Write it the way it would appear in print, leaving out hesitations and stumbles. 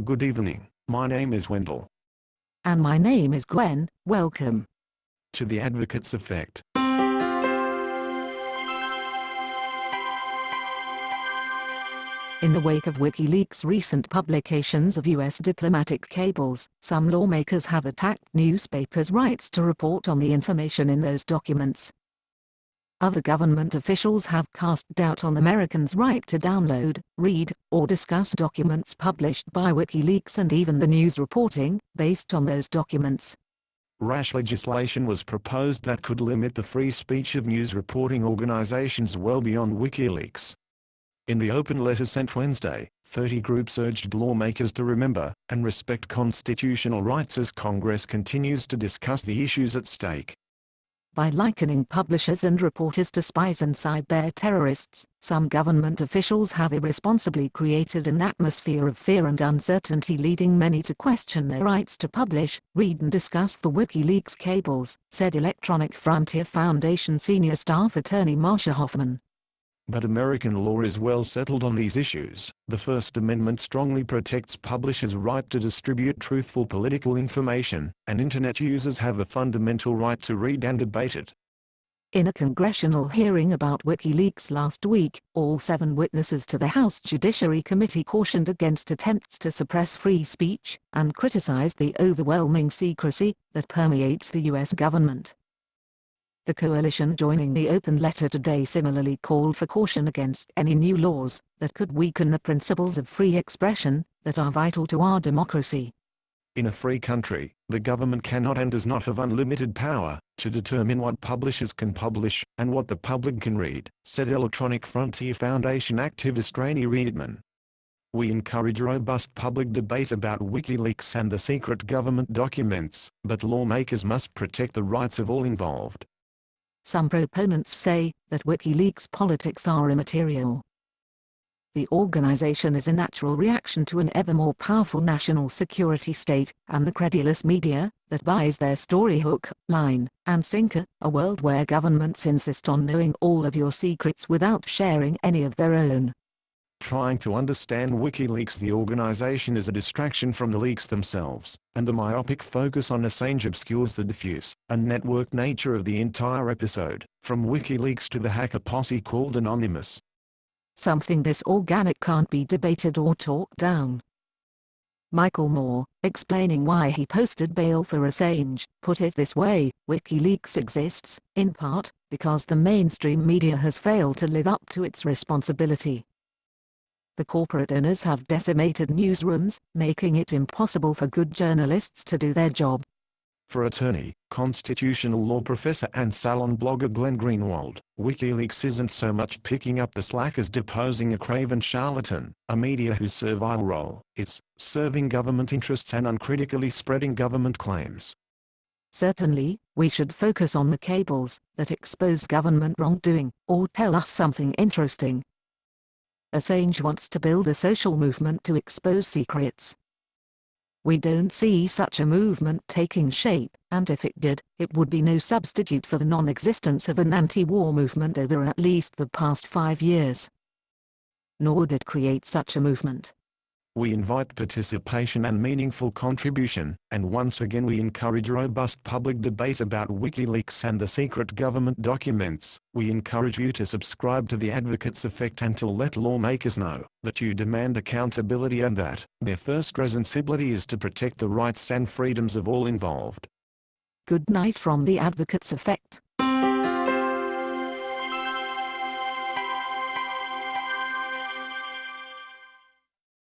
Good evening, my name is Wendell. And my name is Gwen. Welcome to the Advocate's Effect. In the wake of WikiLeaks' recent publications of U.S. diplomatic cables, some lawmakers have attacked newspapers' rights to report on the information in those documents. Other government officials have cast doubt on Americans' right to download, read, or discuss documents published by WikiLeaks and even the news reporting based on those documents. Rash legislation was proposed that could limit the free speech of news reporting organizations well beyond WikiLeaks. In the open letter sent Wednesday, 30 groups urged lawmakers to remember and respect constitutional rights as Congress continues to discuss the issues at stake. By likening publishers and reporters to spies and cyber terrorists, some government officials have irresponsibly created an atmosphere of fear and uncertainty, leading many to question their rights to publish, read and discuss the WikiLeaks cables, said Electronic Frontier Foundation senior staff attorney Marsha Hoffman. But American law is well settled on these issues. The First Amendment strongly protects publishers' right to distribute truthful political information, and Internet users have a fundamental right to read and debate it. In a congressional hearing about WikiLeaks last week, all 7 witnesses to the House Judiciary Committee cautioned against attempts to suppress free speech, and criticized the overwhelming secrecy that permeates the U.S. government. The coalition joining the open letter today similarly called for caution against any new laws that could weaken the principles of free expression that are vital to our democracy. In a free country, the government cannot and does not have unlimited power to determine what publishers can publish and what the public can read, said Electronic Frontier Foundation activist Rainey Reedman. We encourage robust public debate about WikiLeaks and the secret government documents, but lawmakers must protect the rights of all involved. Some proponents say that WikiLeaks politics are immaterial. The organization is a natural reaction to an ever more powerful national security state, and the credulous media, that buys their story hook, line, and sinker, a world where governments insist on knowing all of your secrets without sharing any of their own. Trying to understand WikiLeaks, the organization, is a distraction from the leaks themselves, and the myopic focus on Assange obscures the diffuse and networked nature of the entire episode, from WikiLeaks to the hacker posse called Anonymous. Something this organic can't be debated or talked down. Michael Moore, explaining why he posted bail for Assange, put it this way: WikiLeaks exists, in part, because the mainstream media has failed to live up to its responsibility. The corporate owners have decimated newsrooms, making it impossible for good journalists to do their job. For attorney, constitutional law professor and salon blogger Glenn Greenwald, WikiLeaks isn't so much picking up the slack as deposing a craven charlatan, a media whose servile role is serving government interests and uncritically spreading government claims. Certainly, we should focus on the cables that expose government wrongdoing, or tell us something interesting. Assange wants to build a social movement to expose secrets. We don't see such a movement taking shape, and if it did, it would be no substitute for the non-existence of an anti-war movement over at least the past 5 years. Nor did it create such a movement. We invite participation and meaningful contribution, and once again we encourage robust public debate about WikiLeaks and the secret government documents. We encourage you to subscribe to the Advocate's Effect and to let lawmakers know that you demand accountability and that their first responsibility is to protect the rights and freedoms of all involved. Good night from the Advocate's Effect.